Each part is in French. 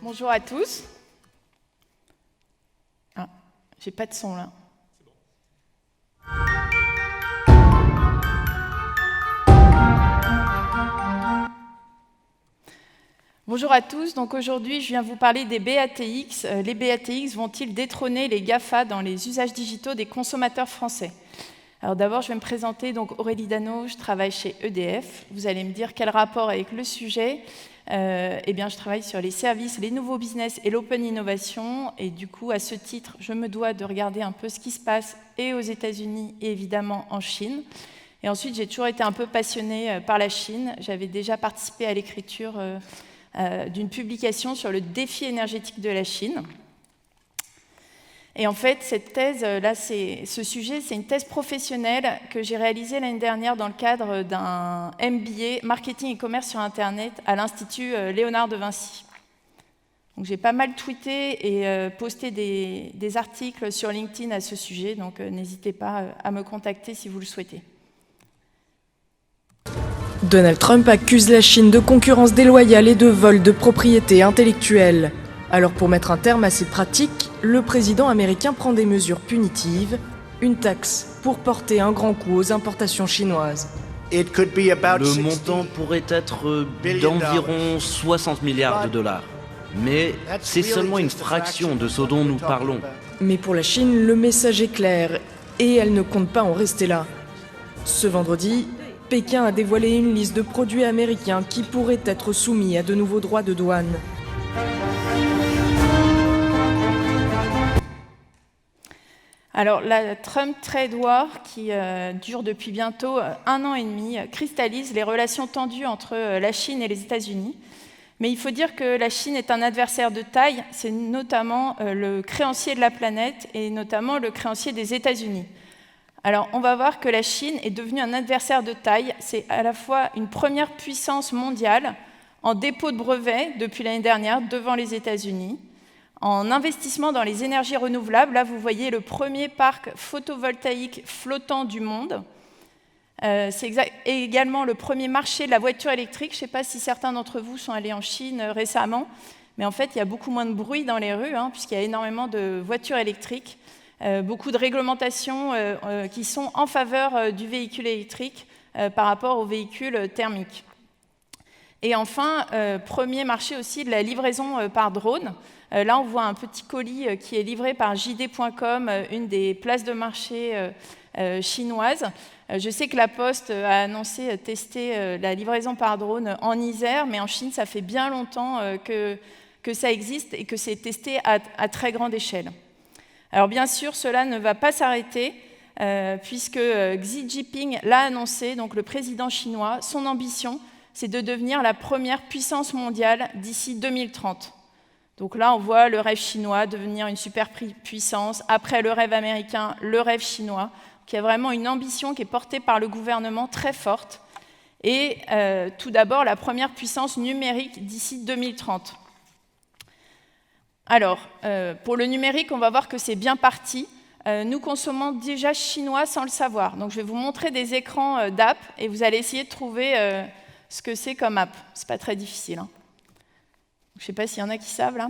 Bonjour à tous. Ah, j'ai pas de son là. Bonjour à tous. Donc aujourd'hui, je viens vous parler des BATX. Les BATX vont-ils détrôner les GAFA dans les usages digitaux des consommateurs français? Alors d'abord, je vais me présenter. Donc Aurélie Dano, je travaille chez EDF. Vous allez me dire quel rapport avec le sujet. Eh bien, je travaille sur les services, les nouveaux business et l'open innovation. Et du coup, à ce titre, je me dois de regarder un peu ce qui se passe et aux États-Unis et évidemment en Chine. Et ensuite, j'ai toujours été un peu passionnée par la Chine. J'avais déjà participé à l'écriture d'une publication sur le défi énergétique de la Chine. Et en fait, cette thèse, ce sujet, c'est une thèse professionnelle que j'ai réalisée l'année dernière dans le cadre d'un MBA Marketing et Commerce sur Internet à l'Institut Léonard de Vinci. Donc, j'ai pas mal tweeté et posté des articles sur LinkedIn à ce sujet, donc n'hésitez pas à me contacter si vous le souhaitez. Donald Trump accuse la Chine de concurrence déloyale et de vol de propriété intellectuelle. Alors pour mettre un terme à ces pratiques, le président américain prend des mesures punitives, une taxe pour porter un grand coup aux importations chinoises. Le montant pourrait être d'environ 60 milliards de dollars. Mais c'est seulement une fraction de ce dont nous parlons. Mais pour la Chine, le message est clair et elle ne compte pas en rester là. Ce vendredi, Pékin a dévoilé une liste de produits américains qui pourraient être soumis à de nouveaux droits de douane. Alors, la Trump Trade War, qui dure depuis bientôt 1 an et demi, cristallise les relations tendues entre la Chine et les États-Unis. Mais il faut dire que la Chine est un adversaire de taille, c'est notamment le créancier de la planète et notamment le créancier des États-Unis. Alors, on va voir que la Chine est devenue un adversaire de taille. C'est à la fois une première puissance mondiale en dépôt de brevets depuis l'année dernière devant les États-Unis, en investissement dans les énergies renouvelables. Là, vous voyez le premier parc photovoltaïque flottant du monde. C'est également le premier marché de la voiture électrique. Je ne sais pas si certains d'entre vous sont allés en Chine récemment, mais en fait, il y a beaucoup moins de bruit dans les rues, puisqu'il y a énormément de voitures électriques. Beaucoup de réglementations qui sont en faveur du véhicule électrique par rapport aux véhicules thermiques. Et enfin, premier marché aussi de la livraison par drone. Là, on voit un petit colis qui est livré par JD.com, une des places de marché chinoises. Je sais que la Poste a annoncé tester la livraison par drone en Isère, mais en Chine, ça fait bien longtemps que ça existe et que c'est testé à très grande échelle. Alors bien sûr, cela ne va pas s'arrêter, puisque Xi Jinping l'a annoncé, donc le président chinois. Son ambition, c'est de devenir la première puissance mondiale d'ici 2030. Donc là, on voit le rêve chinois devenir une superpuissance. Après le rêve américain, le rêve chinois, qui a vraiment une ambition qui est portée par le gouvernement très forte. Et tout d'abord, la première puissance numérique d'ici 2030. Alors, pour le numérique, on va voir que c'est bien parti. Nous consommons déjà chinois sans le savoir. Donc, je vais vous montrer des écrans d'app et vous allez essayer de trouver ce que c'est comme app. C'est pas très difficile. Je ne sais pas s'il y en a qui savent, là.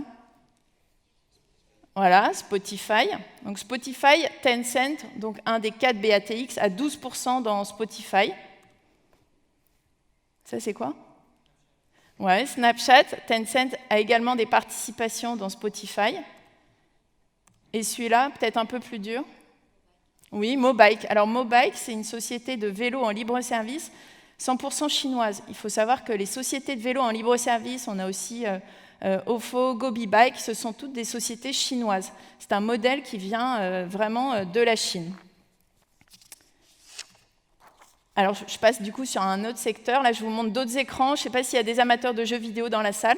Voilà, Spotify. Donc, Spotify, Tencent, donc un des 4 BATX, à 12% dans Spotify. Ça, c'est quoi ? Ouais, Snapchat, Tencent a également des participations dans Spotify. Et celui-là, peut-être un peu plus dur. Oui, Mobike. Alors Mobike, c'est une société de vélo en libre service 100% chinoise. Il faut savoir que les sociétés de vélo en libre service, on a aussi Ofo, GoBike, ce sont toutes des sociétés chinoises. C'est un modèle qui vient vraiment de la Chine. Alors, je passe du coup sur un autre secteur. Là, je vous montre d'autres écrans. Je ne sais pas s'il y a des amateurs de jeux vidéo dans la salle.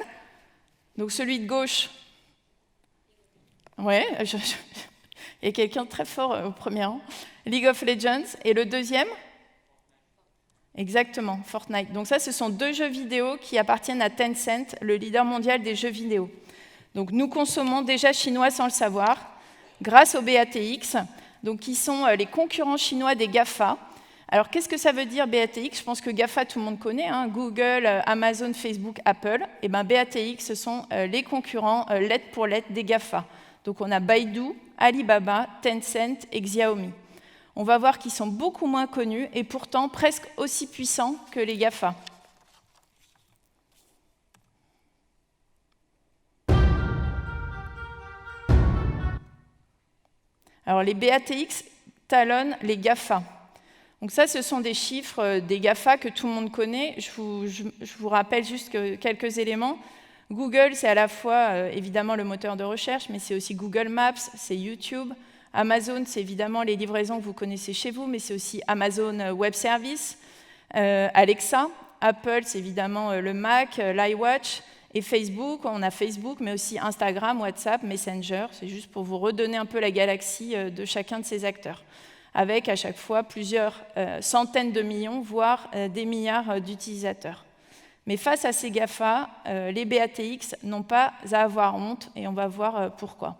Donc, celui de gauche. Ouais, il y a quelqu'un de très fort au premier rang. League of Legends. Et le deuxième ? Exactement, Fortnite. Donc ça, ce sont 2 jeux vidéo qui appartiennent à Tencent, le leader mondial des jeux vidéo. Donc, nous consommons déjà chinois sans le savoir, grâce aux BATX, donc, qui sont les concurrents chinois des GAFA. Alors, qu'est-ce que ça veut dire BATX? Je pense que GAFA, tout le monde connaît, hein, Google, Amazon, Facebook, Apple. Et bien, BATX, ce sont les concurrents lettre pour lettre des GAFA. Donc, on a Baidu, Alibaba, Tencent et Xiaomi. On va voir qu'ils sont beaucoup moins connus et pourtant presque aussi puissants que les GAFA. Alors, les BATX talonnent les GAFA. Donc ça, ce sont des chiffres des GAFA que tout le monde connaît. Je vous rappelle juste quelques éléments. Google, c'est à la fois évidemment le moteur de recherche, mais c'est aussi Google Maps, c'est YouTube. Amazon, c'est évidemment les livraisons que vous connaissez chez vous, mais c'est aussi Amazon Web Services. Alexa, Apple, c'est évidemment le Mac, l'iWatch. Et Facebook, on a Facebook, mais aussi Instagram, WhatsApp, Messenger. C'est juste pour vous redonner un peu la galaxie de chacun de ces acteurs, avec à chaque fois plusieurs centaines de millions, voire des milliards d'utilisateurs. Mais face à ces GAFA, les BATX n'ont pas à avoir honte, et on va voir pourquoi.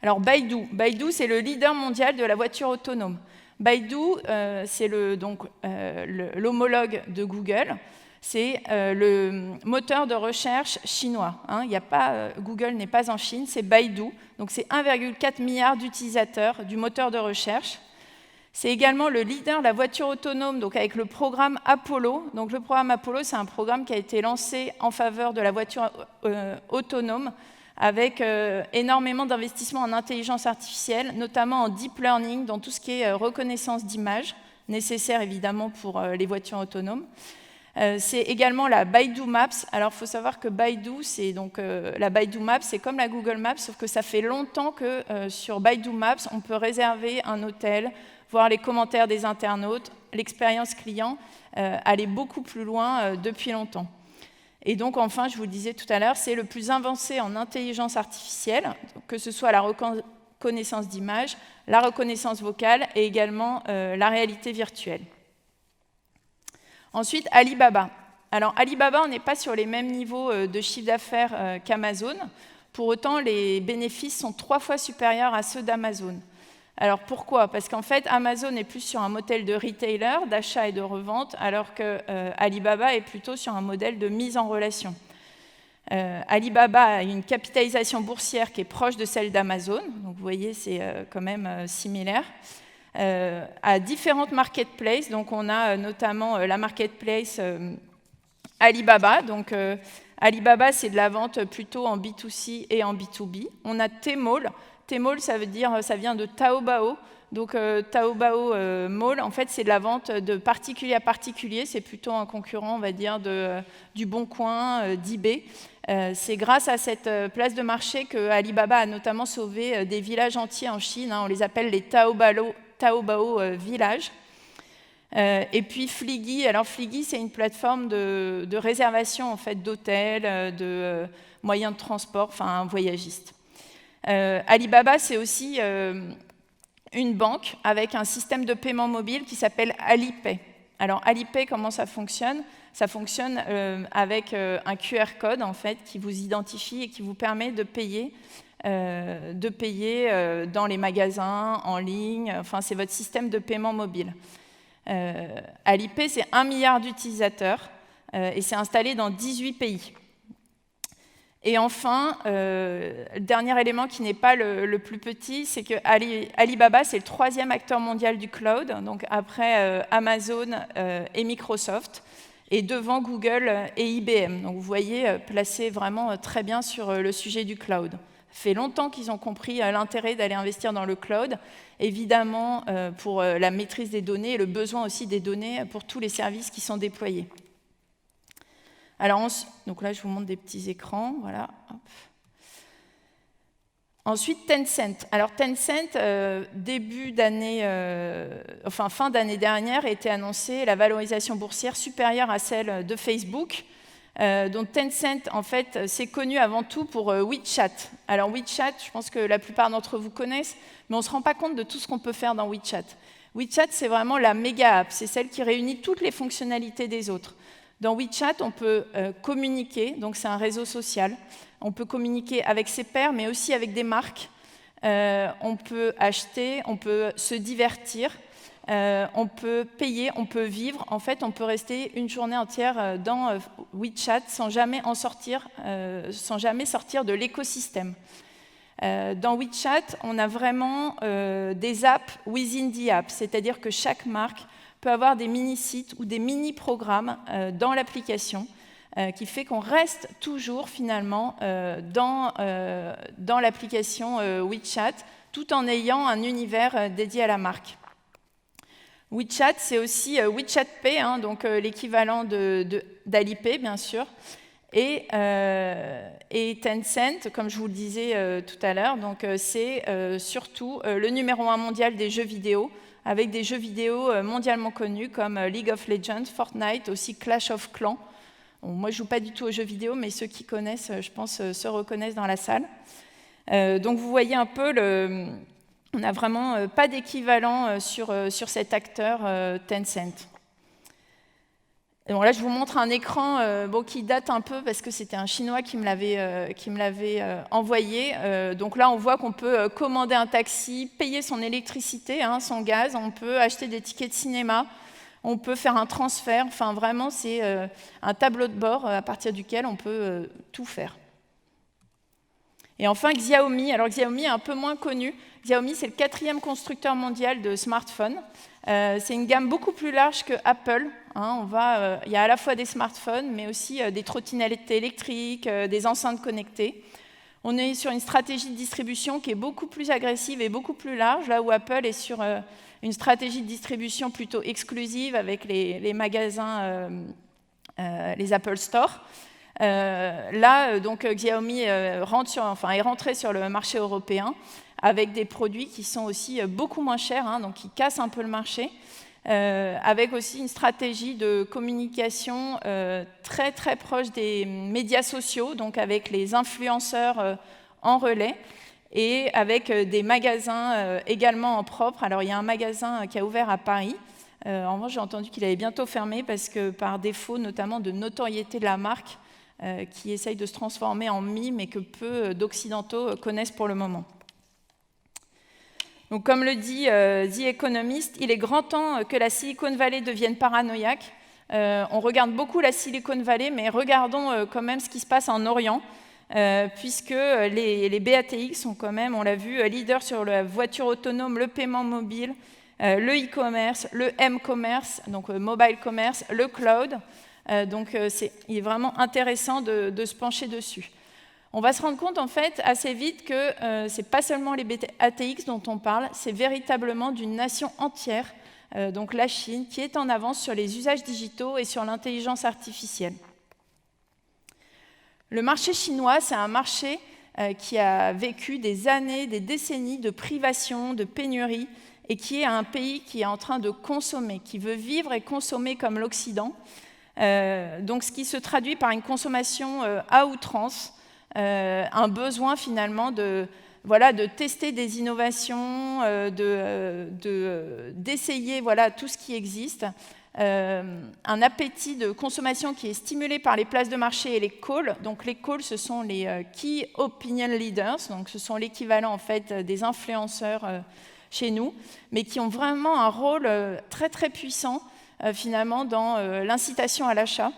Alors Baidu, c'est le leader mondial de la voiture autonome. Baidu, c'est l'homologue de Google. C'est le moteur de recherche chinois. Hein. Google n'est pas en Chine, c'est Baidu. Donc c'est 1,4 milliard d'utilisateurs du moteur de recherche. C'est également le leader de la voiture autonome, donc avec le programme Apollo. Donc le programme Apollo, c'est un programme qui a été lancé en faveur de la voiture autonome, avec énormément d'investissements en intelligence artificielle, notamment en deep learning, dans tout ce qui est reconnaissance d'images, nécessaire évidemment pour les voitures autonomes. C'est également la Baidu Maps. Alors, il faut savoir que Baidu, la Baidu Maps, c'est comme la Google Maps, sauf que ça fait longtemps que sur Baidu Maps, on peut réserver un hôtel, voir les commentaires des internautes, l'expérience client, aller beaucoup plus loin depuis longtemps. Et donc, enfin, je vous le disais tout à l'heure, c'est le plus avancé en intelligence artificielle, que ce soit la reconnaissance d'images, la reconnaissance vocale et également la réalité virtuelle. Ensuite, Alibaba. Alors, Alibaba, on n'est pas sur les mêmes niveaux de chiffre d'affaires qu'Amazon. Pour autant, les bénéfices sont 3 fois supérieurs à ceux d'Amazon. Alors, pourquoi? Parce qu'en fait, Amazon est plus sur un modèle de retailer, d'achat et de revente, alors que Alibaba est plutôt sur un modèle de mise en relation. Alibaba a une capitalisation boursière qui est proche de celle d'Amazon. Donc, vous voyez, c'est quand même similaire. À différentes marketplaces. Donc, on a notamment la marketplace Alibaba. Donc, Alibaba, c'est de la vente plutôt en B2C et en B2B. On a Tmall. Tmall, ça vient de Taobao. Donc, Taobao Mall, en fait, c'est de la vente de particulier à particulier. C'est plutôt un concurrent, on va dire, du Boncoin, d'eBay. C'est grâce à cette place de marché que Alibaba a notamment sauvé des villages entiers en Chine. Hein, on les appelle les Taobao Village. Et puis Fliggy. Alors Fliggy, c'est une plateforme de réservation en fait, d'hôtels, de moyens de transport, enfin un voyagiste. Alibaba, c'est aussi une banque avec un système de paiement mobile qui s'appelle Alipay. Alors Alipay, comment ça fonctionne? Ça fonctionne avec un QR code en fait, qui vous identifie et qui vous permet de payer dans les magasins, en ligne, enfin c'est votre système de paiement mobile. Alipay, c'est 1 milliard d'utilisateurs et c'est installé dans 18 pays. Et enfin, le dernier élément qui n'est pas le plus petit, c'est que Alibaba, c'est le 3e acteur mondial du cloud, donc après Amazon et Microsoft, et devant Google et IBM. Donc vous voyez, placé vraiment très bien sur le sujet du cloud. Ça fait longtemps qu'ils ont compris l'intérêt d'aller investir dans le cloud, évidemment pour la maîtrise des données et le besoin aussi des données pour tous les services qui sont déployés. Alors, donc là, je vous montre des petits écrans. Voilà. Hop. Ensuite, Tencent. Alors, Tencent, fin d'année dernière, a été annoncée la valorisation boursière supérieure à celle de Facebook. Donc Tencent, en fait, c'est connu avant tout pour WeChat. Alors WeChat, je pense que la plupart d'entre vous connaissent, mais on ne se rend pas compte de tout ce qu'on peut faire dans WeChat. WeChat, c'est vraiment la méga app, c'est celle qui réunit toutes les fonctionnalités des autres. Dans WeChat, on peut communiquer, donc c'est un réseau social. On peut communiquer avec ses pairs, mais aussi avec des marques. On peut acheter, on peut se divertir. on peut payer, on peut vivre. En fait, on peut rester une journée entière dans WeChat sans jamais sortir de l'écosystème. Dans WeChat, on a vraiment des apps within the app, c'est-à-dire que chaque marque peut avoir des mini-sites ou des mini-programmes dans l'application, qui fait qu'on reste toujours finalement dans l'application WeChat, tout en ayant un univers dédié à la marque. WeChat, c'est aussi WeChat Pay, donc l'équivalent d'Alipay, bien sûr, et Tencent, comme je vous le disais tout à l'heure. Donc c'est surtout le numéro 1 mondial des jeux vidéo, avec des jeux vidéo mondialement connus comme League of Legends, Fortnite, aussi Clash of Clans. Bon, moi, je ne joue pas du tout aux jeux vidéo, mais ceux qui connaissent, je pense, se reconnaissent dans la salle. Donc vous voyez un peu, on n'a vraiment pas d'équivalent sur cet acteur Tencent. Et bon, là, je vous montre un écran qui date un peu parce que c'était un Chinois qui me l'avait envoyé. Donc là, on voit qu'on peut commander un taxi, payer son électricité, son gaz, on peut acheter des tickets de cinéma, on peut faire un transfert. Enfin, vraiment, c'est un tableau de bord à partir duquel on peut tout faire. Et enfin, Xiaomi. Alors, Xiaomi est un peu moins connu. Xiaomi, c'est le 4e constructeur mondial de smartphones. C'est une gamme beaucoup plus large que Apple. Il y a à la fois des smartphones, mais aussi des trottinettes électriques, des enceintes connectées. On est sur une stratégie de distribution qui est beaucoup plus agressive et beaucoup plus large, là où Apple est sur une stratégie de distribution plutôt exclusive avec les magasins, les Apple Store. Donc Xiaomi est rentré sur le marché européen avec des produits qui sont aussi beaucoup moins chers, donc qui cassent un peu le marché, avec aussi une stratégie de communication très très proche des médias sociaux, donc avec les influenceurs en relais, et avec des magasins également en propre. Alors il y a un magasin qui a ouvert à Paris. En revanche, j'ai entendu qu'il allait bientôt fermer parce que par défaut notamment de notoriété de la marque, qui essaye de se transformer en mime et que peu d'Occidentaux connaissent pour le moment. Donc, comme le dit The Economist, il est grand temps que la Silicon Valley devienne paranoïaque. On regarde beaucoup la Silicon Valley, mais regardons quand même ce qui se passe en Orient, puisque les BATX sont quand même, on l'a vu, leaders sur la voiture autonome, le paiement mobile, le e-commerce, le m-commerce, donc mobile commerce, le cloud. Donc, il est vraiment intéressant de se pencher dessus. On va se rendre compte, en fait, assez vite que ce n'est pas seulement les ATX dont on parle, c'est véritablement d'une nation entière, donc la Chine, qui est en avance sur les usages digitaux et sur l'intelligence artificielle. Le marché chinois, c'est un marché qui a vécu des années, des décennies de privation, de pénurie, et qui est un pays qui est en train de consommer, qui veut vivre et consommer comme l'Occident. Donc, ce qui se traduit par une consommation à outrance, un besoin finalement de tester des innovations, d'essayer tout ce qui existe, un appétit de consommation qui est stimulé par les places de marché et les calls. Donc les calls, ce sont les Key Opinion Leaders, donc ce sont l'équivalent en fait des influenceurs chez nous, mais qui ont vraiment un rôle très très puissant finalement dans l'incitation à l'achat,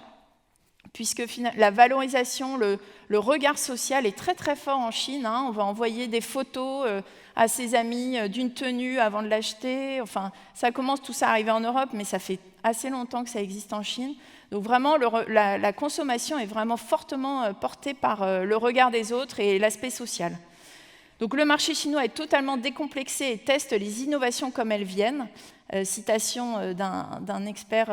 puisque la valorisation, le regard social est très très fort en Chine. On va envoyer des photos à ses amis d'une tenue avant de l'acheter. Enfin, ça commence tout ça à arriver en Europe, mais ça fait assez longtemps que ça existe en Chine. Donc vraiment, la consommation est vraiment fortement portée par le regard des autres et l'aspect social. Donc le marché chinois est totalement décomplexé et teste les innovations comme elles viennent. Citation d'un expert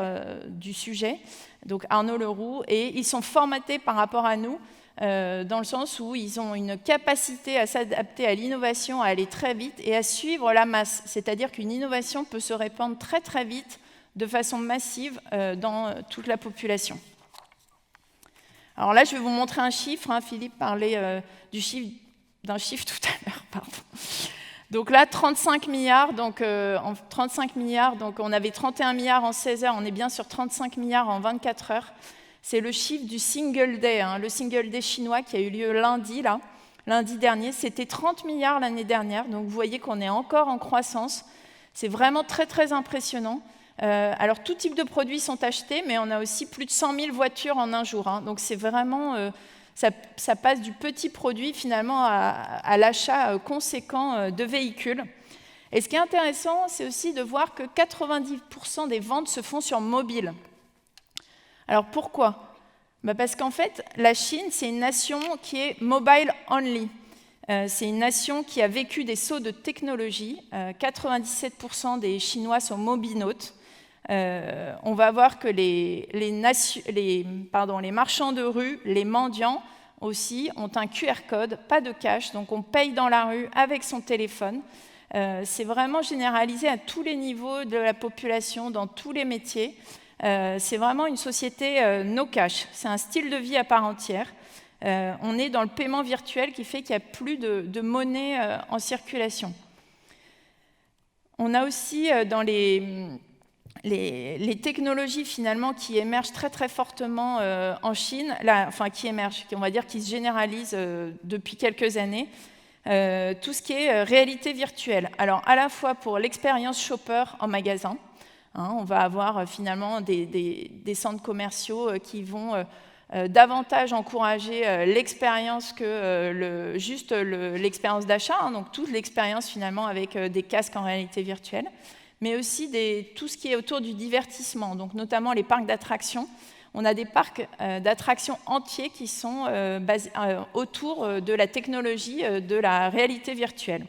du sujet, donc Arnaud Leroux, et ils sont formatés par rapport à nous, dans le sens où ils ont une capacité à s'adapter à l'innovation, à aller très vite et à suivre la masse. C'est-à-dire qu'une innovation peut se répandre très très vite, de façon massive, dans toute la population. Alors là, je vais vous montrer un chiffre. Philippe parlait d'un chiffre tout à l'heure, pardon. Donc là, 35 milliards, donc on avait 31 milliards en 16 heures, on est bien sur 35 milliards en 24 heures. C'est le chiffre du Single Day, le Single Day chinois qui a eu lieu lundi dernier. C'était 30 milliards l'année dernière, donc vous voyez qu'on est encore en croissance. C'est vraiment très, très impressionnant. Alors, tout type de produits sont achetés, mais on a aussi plus de 100 000 voitures en un jour. Hein. Donc, c'est vraiment... ça passe du petit produit, finalement, à l'achat conséquent de véhicules. Et ce qui est intéressant, c'est aussi de voir que 90% des ventes se font sur mobile. Alors, pourquoi ? Parce qu'en fait, la Chine, c'est une nation qui est mobile only. C'est une nation qui a vécu des sauts de technologie. 97% des Chinois sont mobinautes. On va voir que les marchands de rue, les mendiants aussi, ont un QR code, pas de cash, donc on paye dans la rue avec son téléphone. C'est vraiment généralisé à tous les niveaux de la population, dans tous les métiers. C'est vraiment une société no cash. C'est un style de vie à part entière. On est dans le paiement virtuel qui fait qu'il n'y a plus de monnaie en circulation. On a aussi dans les technologies finalement qui émergent très très fortement en Chine, qui se généralisent depuis quelques années, tout ce qui est réalité virtuelle. Alors à la fois pour l'expérience shopper en magasin, hein, on va avoir finalement des centres commerciaux qui vont davantage encourager l'expérience que l'expérience d'achat, hein, donc toute l'expérience finalement avec des casques en réalité virtuelle, mais aussi tout ce qui est autour du divertissement, donc notamment les parcs d'attractions. On a des parcs d'attractions entiers qui sont basés autour de la technologie de la réalité virtuelle.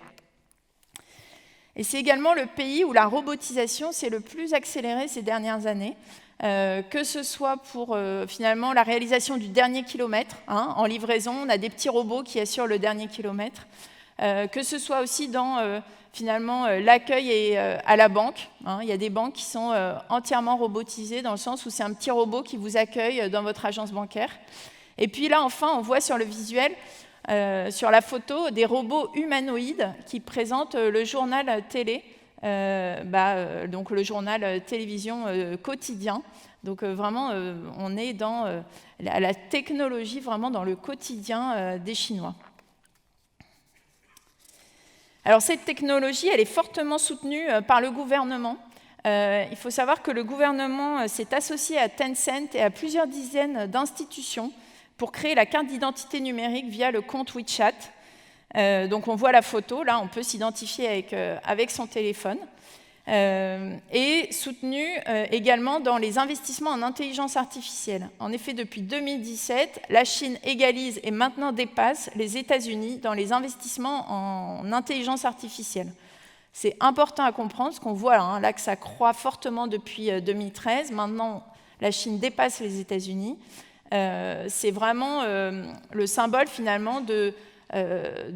Et c'est également le pays où la robotisation s'est le plus accélérée ces dernières années, que ce soit pour finalement la réalisation du dernier kilomètre. Hein, en livraison, on a des petits robots qui assurent le dernier kilomètre. Que ce soit aussi dans finalement l'accueil à la banque. Hein, il y a des banques qui sont entièrement robotisées dans le sens où c'est un petit robot qui vous accueille dans votre agence bancaire. Et puis là, enfin, on voit sur le visuel, sur la photo, des robots humanoïdes qui présentent le journal télé, donc le journal télévision quotidien. Donc vraiment, on est dans la technologie, vraiment dans le quotidien des Chinois. Alors cette technologie, elle est fortement soutenue par le gouvernement. Il faut savoir que le gouvernement s'est associé à Tencent et à plusieurs dizaines d'institutions pour créer la carte d'identité numérique via le compte WeChat. Donc on voit la photo, là on peut s'identifier avec son téléphone. Et soutenu également dans les investissements en intelligence artificielle. En effet, depuis 2017, la Chine égalise et maintenant dépasse les États-Unis dans les investissements en intelligence artificielle. C'est important à comprendre, parce qu'on voit là que ça croît fortement depuis 2013. Maintenant, la Chine dépasse les États-Unis. C'est vraiment le symbole finalement de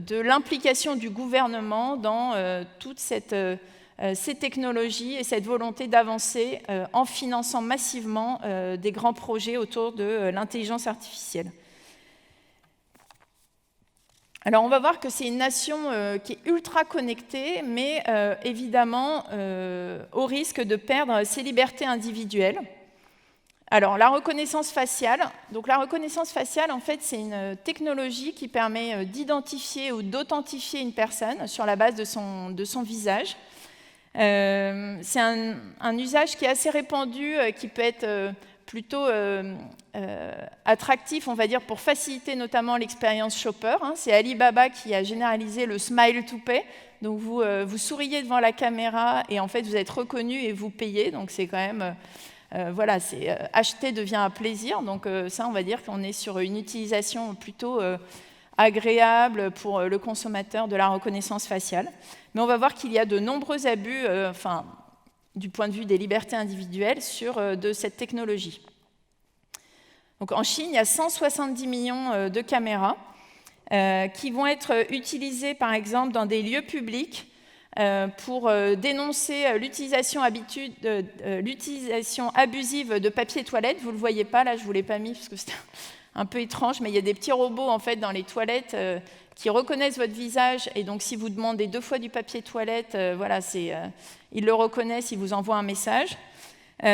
l'implication du gouvernement dans toute ces technologies et cette volonté d'avancer en finançant massivement des grands projets autour de l'intelligence artificielle. Alors on va voir que c'est une nation qui est ultra connectée, mais évidemment au risque de perdre ses libertés individuelles. Alors la reconnaissance faciale. Donc la reconnaissance faciale, en fait, c'est une technologie qui permet d'identifier ou d'authentifier une personne sur la base de son visage. C'est un usage qui est assez répandu, qui peut être plutôt attractif, on va dire, pour faciliter notamment l'expérience shopper. Hein. C'est Alibaba qui a généralisé le Smile to Pay. Donc vous souriez devant la caméra et en fait vous êtes reconnu et vous payez. Donc c'est quand même, acheter devient un plaisir. Donc ça, on va dire qu'on est sur une utilisation plutôt agréable pour le consommateur de la reconnaissance faciale. Mais on va voir qu'il y a de nombreux abus, du point de vue des libertés individuelles, de cette technologie. Donc, en Chine, il y a 170 millions de caméras qui vont être utilisées, par exemple, dans des lieux publics pour dénoncer l'utilisation abusive de papier toilette. Vous ne le voyez pas, là, je ne vous l'ai pas mis parce que c'était un peu étrange, mais il y a des petits robots en fait, dans les toilettes qui reconnaissent votre visage. Et donc, si vous demandez 2 fois du papier toilette, ils le reconnaissent, ils vous envoient un message. Oui,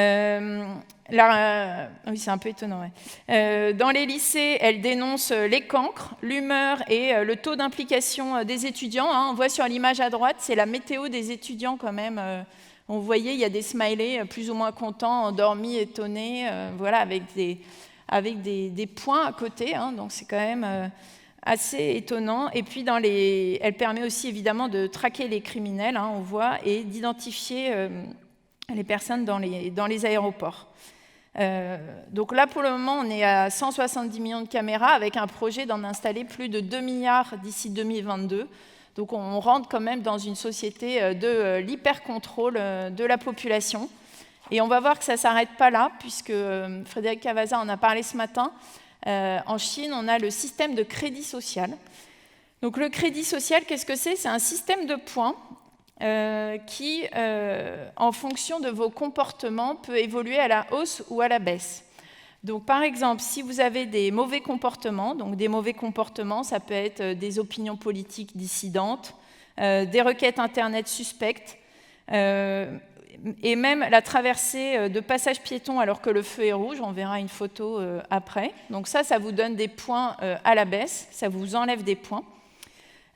c'est un peu étonnant. Ouais. Dans les lycées, elle dénonce les cancres, l'humeur et le taux d'implication des étudiants. On voit sur l'image à droite, c'est la météo des étudiants quand même. Vous voyez, il y a des smileys plus ou moins contents, endormis, étonnés, voilà, avec des points à côté. Donc c'est quand même assez étonnant. Et puis elle permet aussi évidemment de traquer les criminels, on voit, et d'identifier les personnes dans les aéroports. Donc là, pour le moment, on est à 170 millions de caméras avec un projet d'en installer plus de 2 milliards d'ici 2022. Donc on rentre quand même dans une société de l'hyper-contrôle de la population. Et on va voir que ça ne s'arrête pas là, puisque Frédéric Cavazza en a parlé ce matin. En Chine, on a le système de crédit social. Donc le crédit social, qu'est-ce que c'est ? C'est un système de points qui, en fonction de vos comportements, peut évoluer à la hausse ou à la baisse. Donc, par exemple, si vous avez des mauvais comportements, ça peut être des opinions politiques dissidentes, des requêtes Internet suspectes, et même la traversée de passages piétons alors que le feu est rouge, on verra une photo après. Donc ça vous donne des points à la baisse, ça vous enlève des points.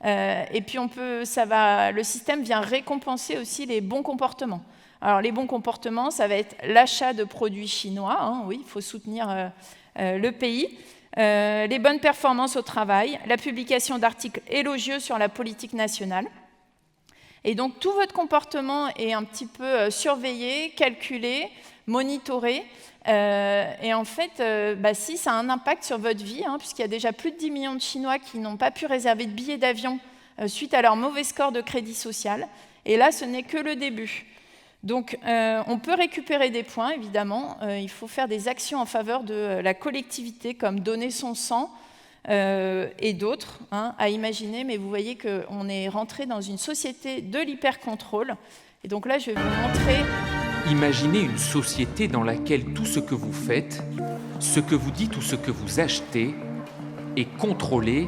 Et puis le système vient récompenser aussi les bons comportements. Alors les bons comportements, ça va être l'achat de produits chinois, oui, il faut soutenir le pays, les bonnes performances au travail, la publication d'articles élogieux sur la politique nationale. Et donc tout votre comportement est un petit peu surveillé, calculé, monitoré. Et en fait, si ça a un impact sur votre vie, puisqu'il y a déjà plus de 10 millions de Chinois qui n'ont pas pu réserver de billets d'avion suite à leur mauvais score de crédit social. Et là, ce n'est que le début. Donc, on peut récupérer des points, évidemment. Il faut faire des actions en faveur de la collectivité, comme donner son sang et d'autres, à imaginer. Mais vous voyez qu'on est rentré dans une société de l'hyper-contrôle. Et donc là, je vais vous montrer... Imaginez une société dans laquelle tout ce que vous faites, ce que vous dites ou ce que vous achetez est contrôlé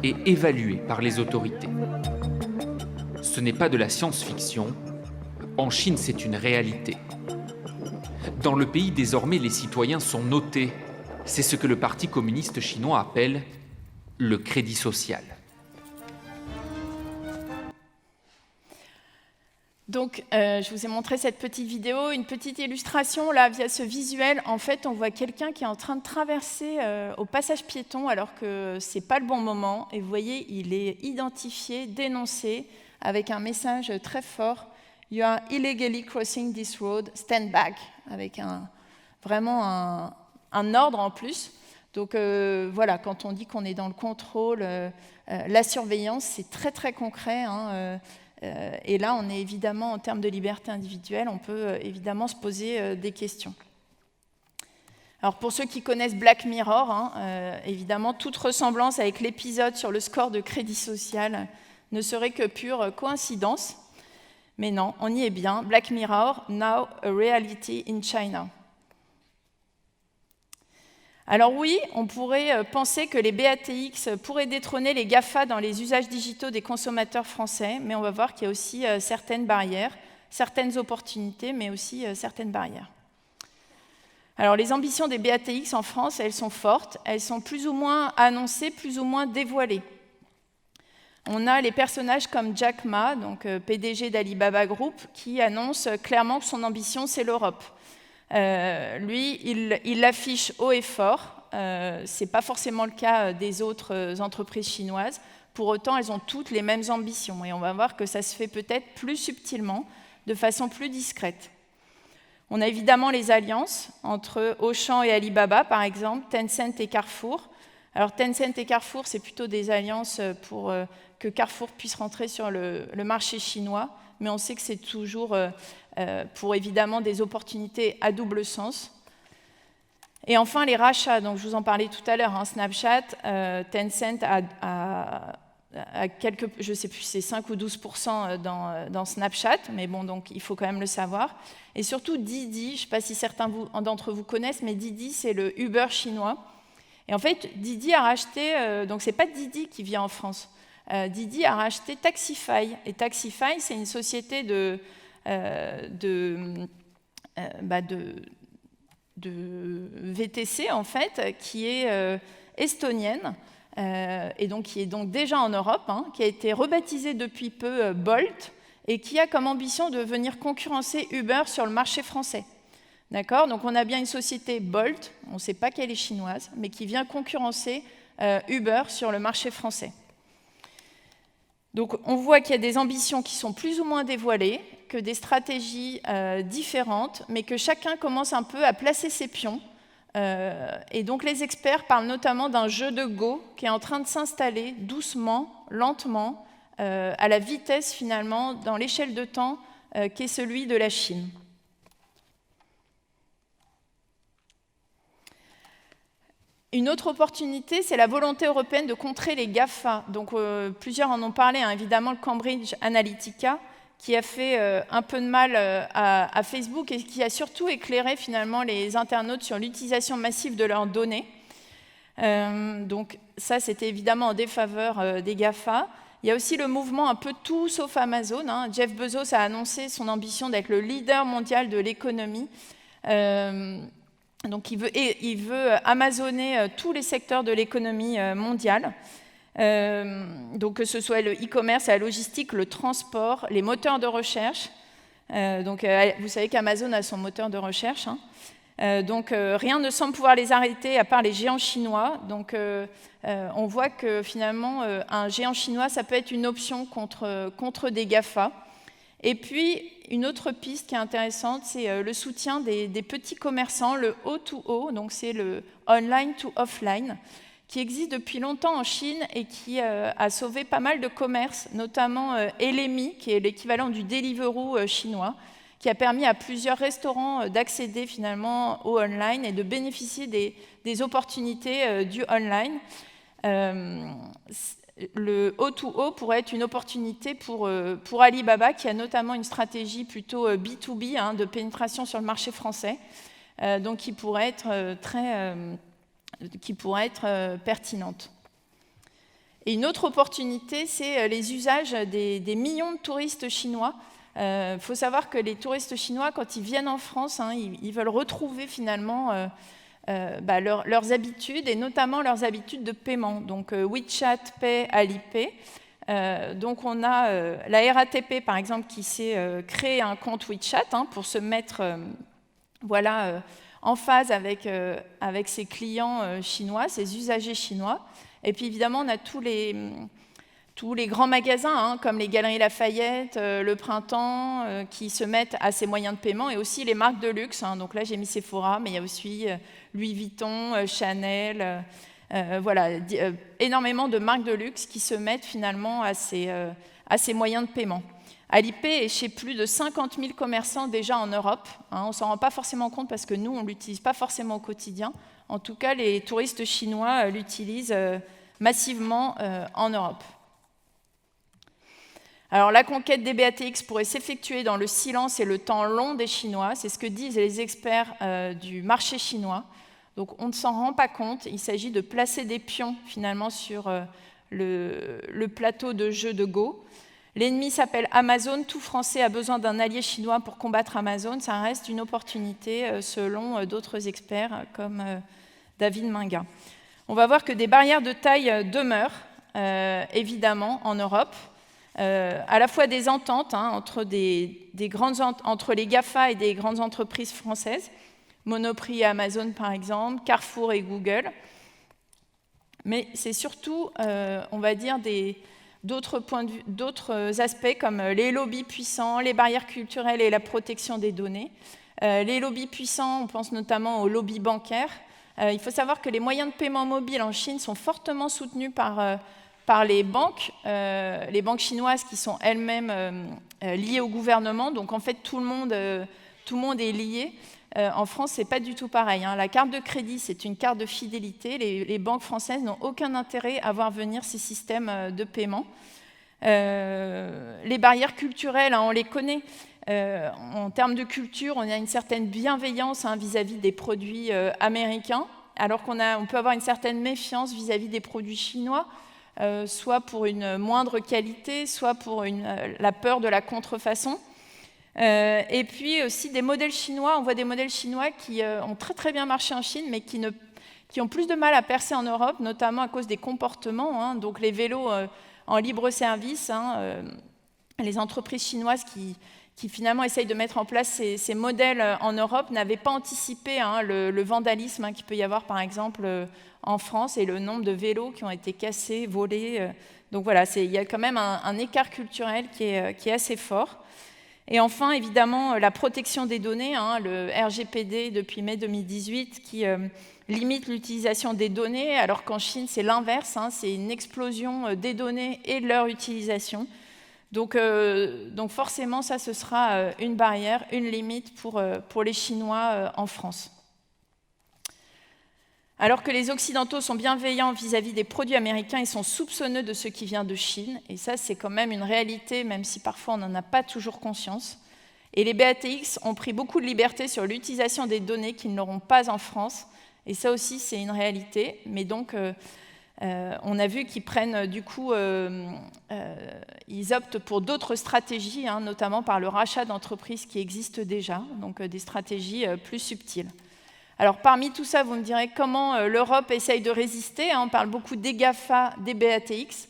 et évalué par les autorités. Ce n'est pas de la science-fiction. En Chine, c'est une réalité. Dans le pays, désormais, les citoyens sont notés. C'est ce que le Parti communiste chinois appelle le crédit social. Donc, je vous ai montré cette petite vidéo, une petite illustration. Là, via ce visuel, en fait, on voit quelqu'un qui est en train de traverser au passage piéton alors que ce n'est pas le bon moment. Et vous voyez, il est identifié, dénoncé, avec un message très fort. You are illegally crossing this road, stand back, avec vraiment un ordre en plus. Donc voilà, quand on dit qu'on est dans le contrôle, la surveillance, c'est très très concret. Et là, on est évidemment, en termes de liberté individuelle, on peut évidemment se poser des questions. Alors pour ceux qui connaissent Black Mirror, évidemment, toute ressemblance avec l'épisode sur le score de crédit social ne serait que pure coïncidence. Mais non, on y est bien. Black Mirror, now a reality in China. Alors oui, on pourrait penser que les BATX pourraient détrôner les GAFA dans les usages digitaux des consommateurs français, mais on va voir qu'il y a aussi certaines barrières, certaines opportunités, mais aussi certaines barrières. Alors les ambitions des BATX en France, elles sont fortes, elles sont plus ou moins annoncées, plus ou moins dévoilées. On a les personnages comme Jack Ma, donc PDG d'Alibaba Group, qui annonce clairement que son ambition, c'est l'Europe. Lui, il l'affiche haut et fort. Ce n'est pas forcément le cas des autres entreprises chinoises. Pour autant, elles ont toutes les mêmes ambitions. Et on va voir que ça se fait peut-être plus subtilement, de façon plus discrète. On a évidemment les alliances entre Auchan et Alibaba, par exemple, Tencent et Carrefour. Alors Tencent et Carrefour, c'est plutôt des alliances pour que Carrefour puisse rentrer sur le marché chinois, mais on sait que c'est toujours pour évidemment des opportunités à double sens. Et enfin, les rachats, donc je vous en parlais tout à l'heure, Snapchat, Tencent a quelques, je ne sais plus, c'est 5 ou 12% dans Snapchat, mais bon, donc il faut quand même le savoir. Et surtout Didi, je ne sais pas si certains d'entre vous connaissent, mais Didi, c'est le Uber chinois. Et en fait, Didi a racheté, donc ce n'est pas Didi qui vient en France, Didi a racheté Taxify. Et Taxify, c'est une société VTC, en fait, qui est estonienne, et donc qui est donc déjà en Europe, qui a été rebaptisée depuis peu Bolt, et qui a comme ambition de venir concurrencer Uber sur le marché français. D'accord ? Donc on a bien une société Bolt, on ne sait pas qu'elle est chinoise, mais qui vient concurrencer Uber sur le marché français. Donc on voit qu'il y a des ambitions qui sont plus ou moins dévoilées, que des stratégies différentes, mais que chacun commence un peu à placer ses pions. Et donc les experts parlent notamment d'un jeu de Go qui est en train de s'installer doucement, lentement, à la vitesse finalement, dans l'échelle de temps qui est celui de la Chine. Une autre opportunité, c'est la volonté européenne de contrer les GAFA. Donc plusieurs en ont parlé, évidemment le Cambridge Analytica, qui a fait un peu de mal à Facebook et qui a surtout éclairé finalement les internautes sur l'utilisation massive de leurs données. Donc ça, c'était évidemment en défaveur des GAFA. Il y a aussi le mouvement un peu tout sauf Amazon. Jeff Bezos a annoncé son ambition d'être le leader mondial de l'économie. Donc il veut amazoner tous les secteurs de l'économie mondiale. Donc que ce soit le e-commerce, la logistique, le transport, les moteurs de recherche. Donc vous savez qu'Amazon a son moteur de recherche. Donc rien ne semble pouvoir les arrêter à part les géants chinois. Donc on voit que finalement un géant chinois, ça peut être une option contre des GAFA. Et puis une autre piste qui est intéressante, c'est le soutien des petits commerçants, le O2O, donc c'est le online to offline, qui existe depuis longtemps en Chine et qui a sauvé pas mal de commerces, notamment Elemi, qui est l'équivalent du Deliveroo chinois, qui a permis à plusieurs restaurants d'accéder finalement au online et de bénéficier des opportunités du online. Le O2O pourrait être une opportunité pour Alibaba, qui a notamment une stratégie plutôt B2B de pénétration sur le marché français, donc qui pourrait être pertinente. Et une autre opportunité, c'est les usages des millions de touristes chinois. Il faut savoir que les touristes chinois, quand ils viennent en France, ils veulent retrouver finalement leurs habitudes, et notamment leurs habitudes de paiement. Donc WeChat Pay, Alipay. Donc on a la RATP, par exemple, qui s'est créé un compte WeChat pour se mettre en phase avec ses clients chinois, ses usagers chinois. Et puis évidemment, on a tous les grands magasins, comme les Galeries Lafayette, le Printemps, qui se mettent à ces moyens de paiement, et aussi les marques de luxe. Donc là, j'ai mis Sephora, mais il y a aussi Louis Vuitton, Chanel, énormément de marques de luxe qui se mettent finalement à ces moyens de paiement. Alipay est chez plus de 50 000 commerçants déjà en Europe. On ne s'en rend pas forcément compte parce que nous, on ne l'utilise pas forcément au quotidien. En tout cas, les touristes chinois l'utilisent massivement en Europe. Alors, la conquête des BATX pourrait s'effectuer dans le silence et le temps long des Chinois. C'est ce que disent les experts du marché chinois. Donc, on ne s'en rend pas compte. Il s'agit de placer des pions, finalement, sur le plateau de jeu de Go. L'ennemi s'appelle Amazon. Tout Français a besoin d'un allié chinois pour combattre Amazon. Ça reste une opportunité, selon d'autres experts, comme David Minga. On va voir que des barrières de taille demeurent, évidemment, en Europe. À la fois des ententes entre entre les GAFA et des grandes entreprises françaises, Monoprix et Amazon par exemple, Carrefour et Google. Mais c'est surtout, on va dire, d'autres aspects comme les lobbies puissants, les barrières culturelles et la protection des données. Les lobbies puissants, on pense notamment aux lobbies bancaires. Il faut savoir que les moyens de paiement mobile en Chine sont fortement soutenus par les banques chinoises qui sont elles-mêmes liées au gouvernement. Donc en fait, tout le monde est lié. En France, ce n'est pas du tout pareil. La carte de crédit, c'est une carte de fidélité. Les banques françaises n'ont aucun intérêt à voir venir ces systèmes de paiement. Les barrières culturelles, on les connaît. En termes de culture, on a une certaine bienveillance vis-à-vis des produits américains, alors qu'on peut avoir une certaine méfiance vis-à-vis des produits chinois. Soit pour une moindre qualité, soit pour la peur de la contrefaçon. Et puis aussi des modèles chinois. On voit des modèles chinois qui ont très très bien marché en Chine, mais qui ont plus de mal à percer en Europe, notamment à cause des comportements. Hein. Donc les vélos en libre service, les entreprises chinoises qui finalement essayent de mettre en place ces modèles en Europe n'avaient pas anticipé le vandalisme qu'il peut y avoir par exemple en France et le nombre de vélos qui ont été cassés, volés. Donc voilà, il y a quand même un écart culturel qui est assez fort. Et enfin, évidemment, la protection des données, le RGPD depuis mai 2018 qui limite l'utilisation des données, alors qu'en Chine, c'est l'inverse, c'est une explosion des données et de leur utilisation. Donc forcément, ça, ce sera une barrière, une limite pour les Chinois en France. Alors que les Occidentaux sont bienveillants vis-à-vis des produits américains, ils sont soupçonneux de ce qui vient de Chine. Et ça, c'est quand même une réalité, même si parfois on n'en a pas toujours conscience. Et les BATX ont pris beaucoup de liberté sur l'utilisation des données qu'ils n'auront pas en France. Et ça aussi, c'est une réalité. Mais donc, on a vu qu'ils prennent, du coup, ils optent pour d'autres stratégies, notamment par le rachat d'entreprises qui existent déjà, donc des stratégies plus subtiles. Alors, parmi tout ça, vous me direz comment l'Europe essaye de résister. On parle beaucoup des GAFA, des BATX,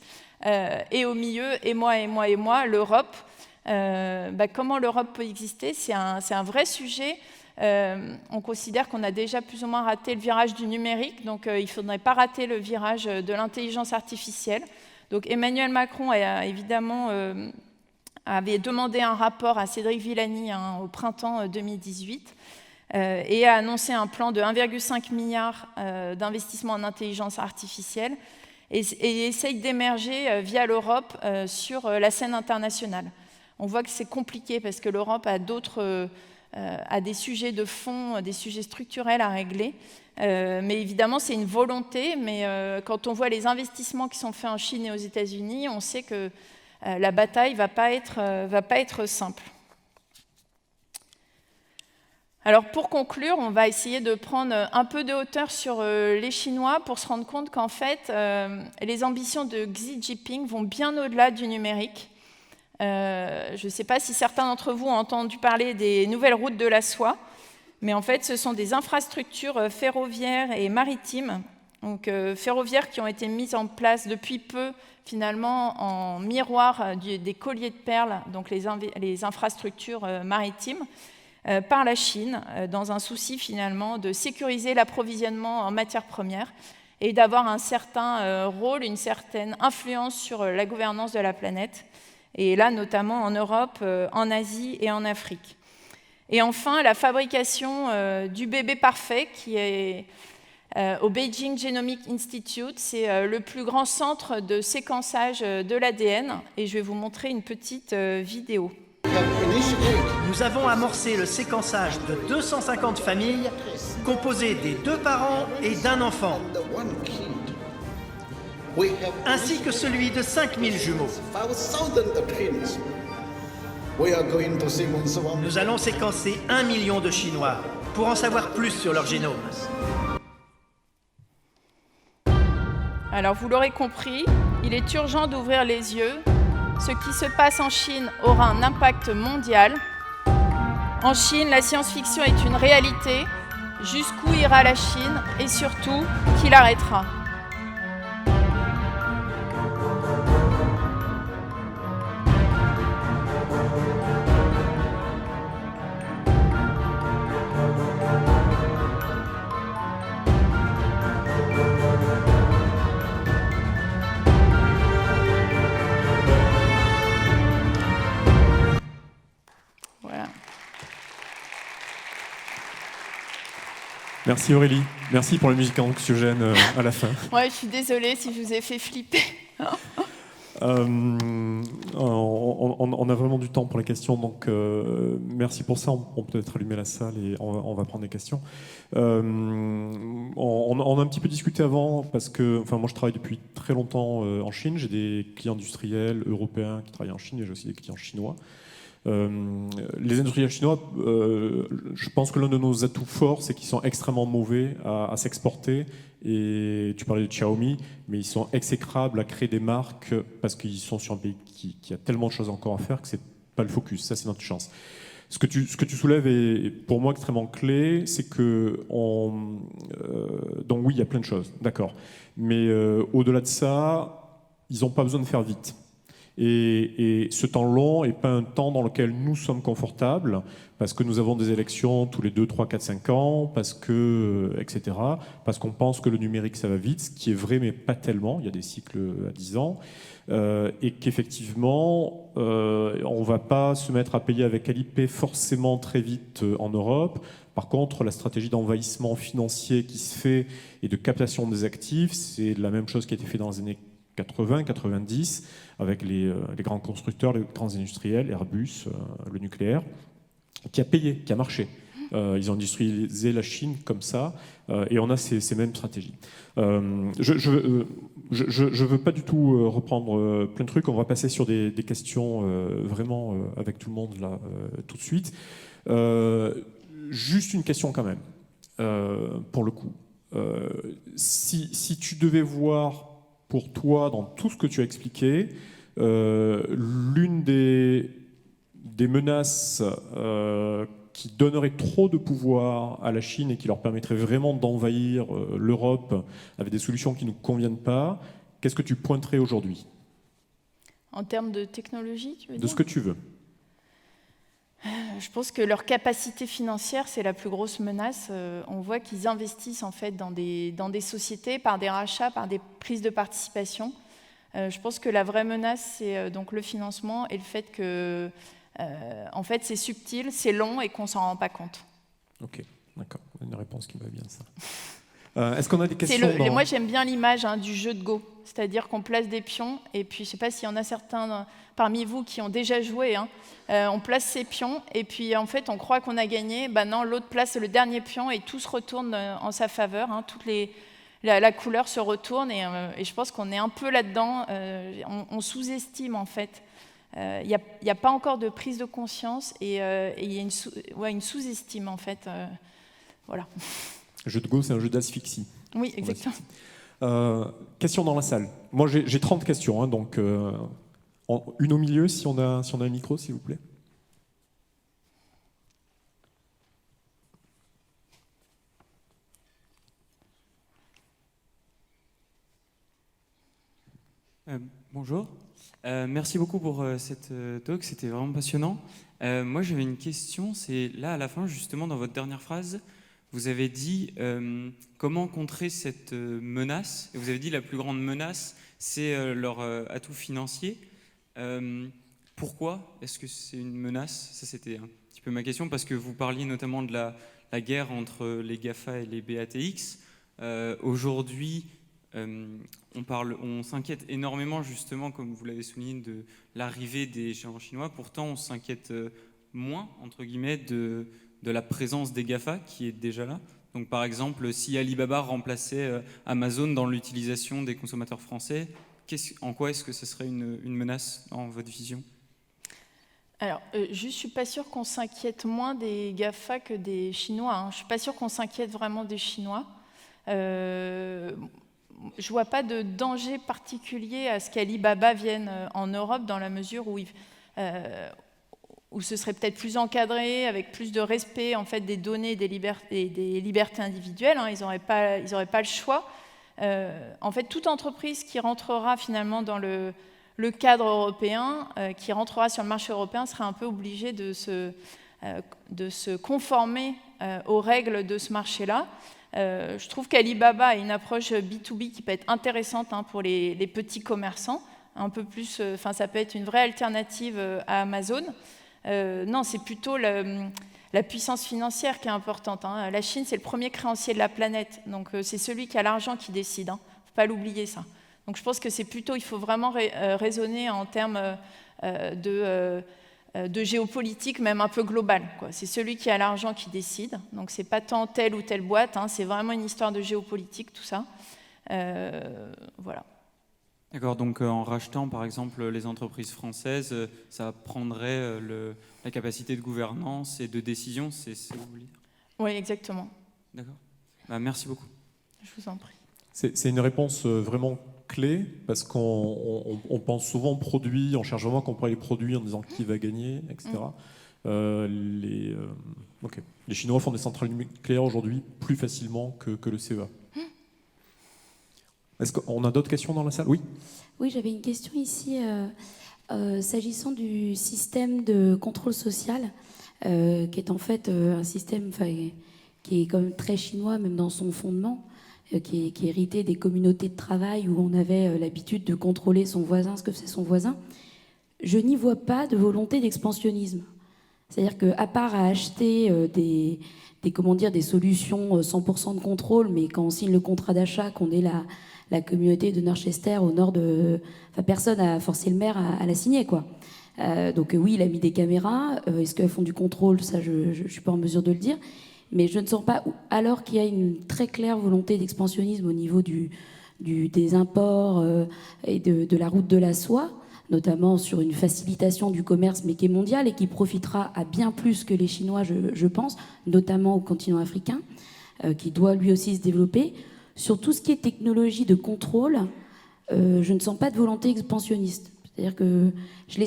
et au milieu, et moi, l'Europe. Comment l'Europe peut exister? C'est un vrai sujet. On considère qu'on a déjà plus ou moins raté le virage du numérique, donc il ne faudrait pas rater le virage de l'intelligence artificielle. Donc Emmanuel Macron a évidemment avait demandé un rapport à Cédric Villani au printemps 2018 et a annoncé un plan de 1,5 milliard d'investissements en intelligence artificielle et essaye d'émerger via l'Europe sur la scène internationale. On voit que c'est compliqué parce que l'Europe a des sujets de fond, des sujets structurels à régler. Mais évidemment, c'est une volonté. Mais quand on voit les investissements qui sont faits en Chine et aux États-Unis, on sait que la bataille ne va pas être simple. Alors pour conclure, on va essayer de prendre un peu de hauteur sur les Chinois pour se rendre compte qu'en fait, les ambitions de Xi Jinping vont bien au-delà du numérique. Je ne sais pas si certains d'entre vous ont entendu parler des nouvelles routes de la soie, mais en fait, ce sont des infrastructures ferroviaires et maritimes, donc ferroviaires qui ont été mises en place depuis peu, finalement, en miroir des colliers de perles, donc les infrastructures maritimes, par la Chine, dans un souci, finalement, de sécuriser l'approvisionnement en matières premières et d'avoir un certain rôle, une certaine influence sur la gouvernance de la planète. Et là, notamment en Europe, en Asie et en Afrique. Et enfin, la fabrication du bébé parfait, qui est au Beijing Genomic Institute. C'est le plus grand centre de séquençage de l'ADN. Et je vais vous montrer une petite vidéo. Nous avons amorcé le séquençage de 250 familles, composées des 2 parents et d'un enfant, ainsi que celui de 5000 jumeaux. Nous allons séquencer 1 million de Chinois pour en savoir plus sur leur génome. Alors vous l'aurez compris, il est urgent d'ouvrir les yeux. Ce qui se passe en Chine aura un impact mondial. En Chine, la science-fiction est une réalité. Jusqu'où ira la Chine et surtout, qui l'arrêtera ? Merci Aurélie, merci pour la musique anxiogène à la fin. Ouais, je suis désolée si je vous ai fait flipper. On a vraiment du temps pour les questions, donc merci pour ça. On peut peut-être allumer la salle et on va prendre des questions. On a un petit peu discuté avant parce que, moi je travaille depuis très longtemps en Chine. J'ai des clients industriels européens qui travaillent en Chine et j'ai aussi des clients chinois. Les industriels chinois, je pense que l'un de nos atouts forts, c'est qu'ils sont extrêmement mauvais à s'exporter. Et tu parlais de Xiaomi, mais ils sont exécrables à créer des marques parce qu'ils sont sur un pays qui a tellement de choses encore à faire que c'est pas le focus. Ça, c'est notre chance. Ce que tu soulèves est pour moi extrêmement clé, c'est que donc oui, il y a plein de choses, d'accord. Mais au-delà de ça, ils n'ont pas besoin de faire vite. Et ce temps long n'est pas un temps dans lequel nous sommes confortables, parce que nous avons des élections tous les 2, 3, 4, 5 ans, parce que, etc., parce qu'on pense que le numérique, ça va vite, ce qui est vrai, mais pas tellement, il y a des cycles à 10 ans, et qu'effectivement, on ne va pas se mettre à payer avec Alipay forcément très vite en Europe. Par contre, la stratégie d'envahissement financier qui se fait et de captation des actifs, c'est la même chose qui a été fait dans les années 80, 90, avec les grands constructeurs, les grands industriels, Airbus, le nucléaire, qui a payé, qui a marché. Ils ont industrialisé la Chine comme ça, et on a ces mêmes stratégies. Je veux pas du tout reprendre plein de trucs, on va passer sur des questions vraiment avec tout le monde là tout de suite. Juste une question quand même, pour le coup. Si tu devais voir pour toi, dans tout ce que tu as expliqué, l'une des menaces qui donnerait trop de pouvoir à la Chine et qui leur permettrait vraiment d'envahir l'Europe avec des solutions qui ne nous conviennent pas, qu'est-ce que tu pointerais aujourd'hui? En termes de technologie, tu veux dire ? De ce que tu veux. Je pense que leur capacité financière, c'est la plus grosse menace. On voit qu'ils investissent en fait dans des sociétés par des rachats, par des prises de participation. Je pense que la vraie menace, c'est donc le financement et le fait que, en fait, c'est subtil, c'est long et qu'on s'en rend pas compte. Ok, d'accord. Une réponse qui va bien, ça. Est-ce qu'on a des questions Moi, j'aime bien l'image du jeu de Go. C'est-à-dire qu'on place des pions, et puis je ne sais pas s'il y en a certains parmi vous qui ont déjà joué, on place ces pions, et puis en fait on croit qu'on a gagné, non, l'autre place le dernier pion, et tout se retourne en sa faveur, la couleur se retourne, et je pense qu'on est un peu là-dedans, on sous-estime en fait. Il n'y a pas encore de prise de conscience, et il y a une sous-estime en fait. Voilà. Le jeu de Go, c'est un jeu d'asphyxie. Oui, exactement. Question dans la salle. Moi, j'ai 30 questions, donc une au milieu, si on a un micro, s'il vous plaît. Bonjour. Merci beaucoup pour cette talk, c'était vraiment passionnant. Moi, j'avais une question, c'est là, à la fin, justement, dans votre dernière phrase, vous avez dit comment contrer cette menace. Et vous avez dit la plus grande menace, c'est leur atout financier. Pourquoi est-ce que c'est une menace? Ça, c'était un petit peu ma question, parce que vous parliez notamment de la guerre entre les GAFA et les BATX. Aujourd'hui, on s'inquiète énormément, justement, comme vous l'avez souligné, de l'arrivée des géants chinois. Pourtant, on s'inquiète moins, entre guillemets, de la présence des GAFA qui est déjà là. Donc par exemple, si Alibaba remplaçait Amazon dans l'utilisation des consommateurs français, en quoi est-ce que ce serait une menace dans votre vision? Alors, je ne suis pas sûre qu'on s'inquiète moins des GAFA que des Chinois. Je ne suis pas sûre qu'on s'inquiète vraiment des Chinois. Je ne vois pas de danger particulier à ce qu'Alibaba vienne en Europe, dans la mesure où ce serait peut-être plus encadré, avec plus de respect en fait, des données et des libertés individuelles. Ils n'auraient pas le choix. En fait, toute entreprise qui rentrera finalement dans le cadre européen, qui rentrera sur le marché européen, sera un peu obligée de se conformer aux règles de ce marché-là. Je trouve qu'Alibaba a une approche B2B qui peut être intéressante pour les petits commerçants, un peu plus, ça peut être une vraie alternative à Amazon. Non, c'est plutôt la puissance financière qui est importante. La Chine, c'est le premier créancier de la planète, donc c'est celui qui a l'argent qui décide. Il ne faut pas l'oublier, ça. Donc je pense que c'est plutôt, il faut vraiment raisonner en termes de géopolitique, même un peu global. C'est celui qui a l'argent qui décide. Donc c'est pas tant telle ou telle boîte, c'est vraiment une histoire de géopolitique, tout ça. Voilà. D'accord, donc en rachetant par exemple les entreprises françaises, ça prendrait la capacité de gouvernance et de décision, c'est ce que vous voulez dire? Oui, exactement. D'accord. Merci beaucoup. Je vous en prie. C'est une réponse vraiment clé, parce qu'on pense souvent aux produits, on cherche vraiment à comparer les produits en disant qui va gagner, etc. Les Chinois font des centrales nucléaires aujourd'hui plus facilement que le CEA. Est-ce qu'on a d'autres questions dans la salle? Oui. Oui, j'avais une question ici s'agissant du système de contrôle social, qui est en fait un système qui est quand même très chinois, même dans son fondement, qui est hérité des communautés de travail où on avait l'habitude de contrôler son voisin, ce que faisait son voisin. Je n'y vois pas de volonté d'expansionnisme. C'est-à-dire qu'à part à acheter des solutions 100% de contrôle, mais quand on signe le contrat d'achat, qu'on est la communauté de Norchester au nord de... Enfin, personne n'a forcé le maire à la signer, quoi. Donc oui, il a mis des caméras. Est-ce qu'elles font du contrôle? Ça, je ne suis pas en mesure de le dire. Mais je ne sens pas, alors qu'il y a une très claire volonté d'expansionnisme au niveau des imports et de la route de la soie, notamment sur une facilitation du commerce, mais qui est mondiale et qui profitera à bien plus que les Chinois, je pense, notamment au continent africain, qui doit lui aussi se développer. Sur tout ce qui est technologie de contrôle, je ne sens pas de volonté expansionniste. C'est-à-dire que je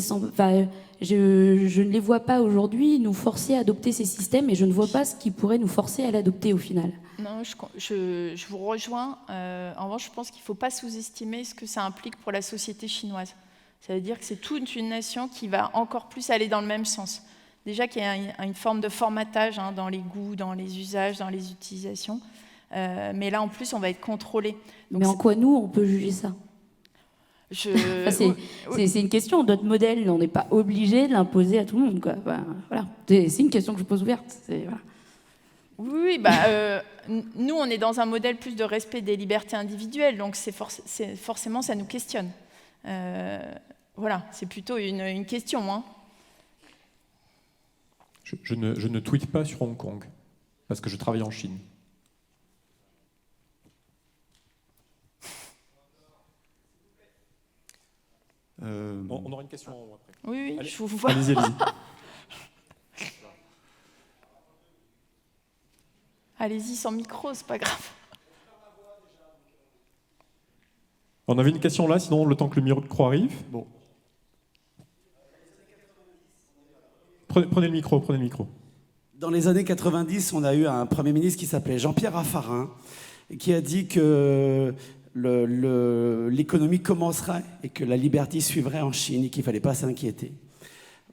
ne les vois pas aujourd'hui nous forcer à adopter ces systèmes, et je ne vois pas ce qui pourrait nous forcer à l'adopter au final. Non, je vous rejoins. En revanche, je pense qu'il ne faut pas sous-estimer ce que ça implique pour la société chinoise. Ça veut dire que c'est toute une nation qui va encore plus aller dans le même sens. Déjà qu'il y a une forme de formatage dans les goûts, dans les usages, dans les utilisations. Mais là, en plus, on va être contrôlé. Donc, mais en quoi, nous, on peut juger ça? C'est une question. Notre modèle, on n'est pas obligé de l'imposer à tout le monde, quoi. Voilà. C'est une question que je pose ouverte. Voilà. Oui, nous, on est dans un modèle plus de respect des libertés individuelles, donc forcément, ça nous questionne. Voilà, c'est plutôt une question. Hein. Je ne tweete pas sur Hong Kong, parce que je travaille en Chine. On aura une question après. Oui, allez, je vous vois. Allez-y. Allez-y sans micro, c'est pas grave. On avait une question là, sinon le temps que le micro arrive. Bon. Prenez le micro. Dans les années 90, on a eu un Premier ministre qui s'appelait Jean-Pierre Raffarin, qui a dit que l'économie commencerait et que la liberté suivrait en Chine et qu'il ne fallait pas s'inquiéter.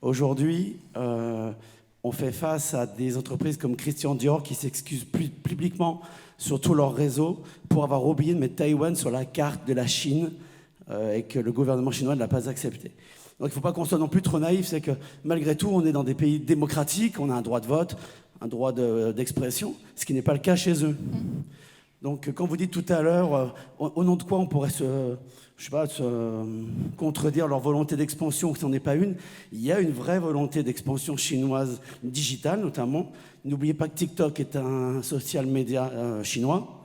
Aujourd'hui, on fait face à des entreprises comme Christian Dior qui s'excusent publiquement sur tout leur réseau pour avoir oublié de mettre Taïwan sur la carte de la Chine et que le gouvernement chinois ne l'a pas accepté. Donc il ne faut pas qu'on soit non plus trop naïf, c'est que malgré tout, on est dans des pays démocratiques, on a un droit de vote, un droit d'expression, ce qui n'est pas le cas chez eux. Donc quand vous dites tout à l'heure, au nom de quoi on pourrait se contredire leur volonté d'expansion, que ce n'en est pas une, il y a une vraie volonté d'expansion chinoise digitale notamment. N'oubliez pas que TikTok est un social media chinois.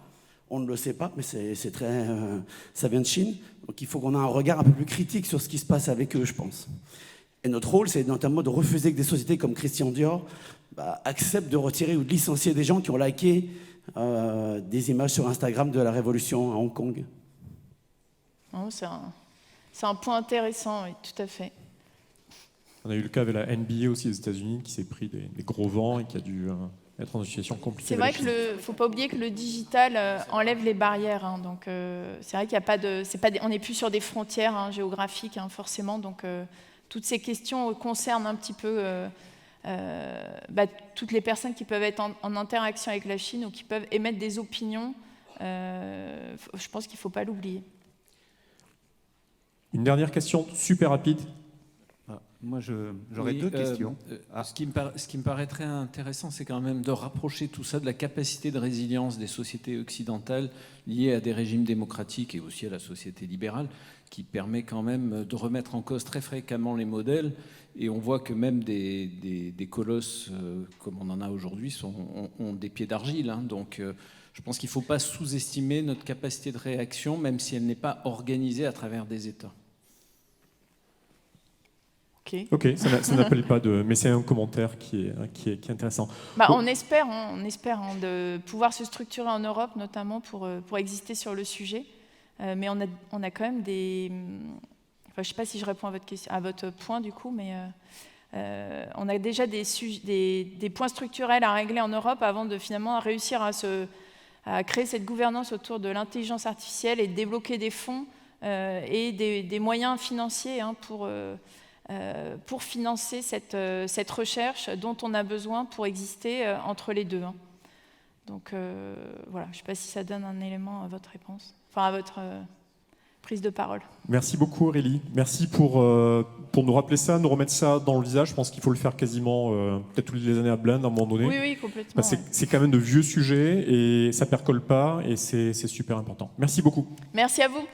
On ne le sait pas, mais ça vient de Chine. Donc il faut qu'on ait un regard un peu plus critique sur ce qui se passe avec eux, je pense. Et notre rôle, c'est notamment de refuser que des sociétés comme Christian Dior acceptent de retirer ou de licencier des gens qui ont liké des images sur Instagram de la révolution à Hong Kong. Oh, c'est un point intéressant, oui, tout à fait. On a eu le cas avec la NBA aussi aux États-Unis qui s'est pris des gros vents et qui a dû être dans une situation compliquée. C'est vrai qu'il ne faut pas oublier que le digital enlève les barrières. Donc c'est vrai qu'il n'y a pas de... on n'est plus sur des frontières géographiques, forcément. Donc toutes ces questions concernent un petit peu toutes les personnes qui peuvent être en interaction avec la Chine ou qui peuvent émettre des opinions. Je pense qu'il ne faut pas l'oublier. Une dernière question super rapide. Moi, j'aurais deux questions. Ce qui me paraîtrait intéressant, c'est quand même de rapprocher tout ça de la capacité de résilience des sociétés occidentales liées à des régimes démocratiques et aussi à la société libérale, qui permet quand même de remettre en cause très fréquemment les modèles. Et on voit que même des colosses comme on en a aujourd'hui ont des pieds d'argile. Donc je pense qu'il ne faut pas sous-estimer notre capacité de réaction, même si elle n'est pas organisée à travers des États. Ok, ça n'appelle pas de... Mais c'est un commentaire qui est intéressant. On espère de pouvoir se structurer en Europe, notamment pour exister sur le sujet. Mais on a quand même des... Enfin, je ne sais pas si je réponds à votre point, du coup, mais On a déjà des points structurels à régler en Europe avant de finalement réussir à créer cette gouvernance autour de l'intelligence artificielle et de débloquer des fonds et des moyens financiers pour financer cette recherche dont on a besoin pour exister entre les deux. Donc voilà, je ne sais pas si ça donne un élément à votre réponse, enfin à votre prise de parole. Merci beaucoup Aurélie, merci pour nous rappeler ça, nous remettre ça dans le visage. Je pense qu'il faut le faire quasiment peut-être toutes les années à Blend à un moment donné. Oui, complètement. C'est quand même de vieux sujets et ça percole pas et c'est super important. Merci beaucoup. Merci à vous.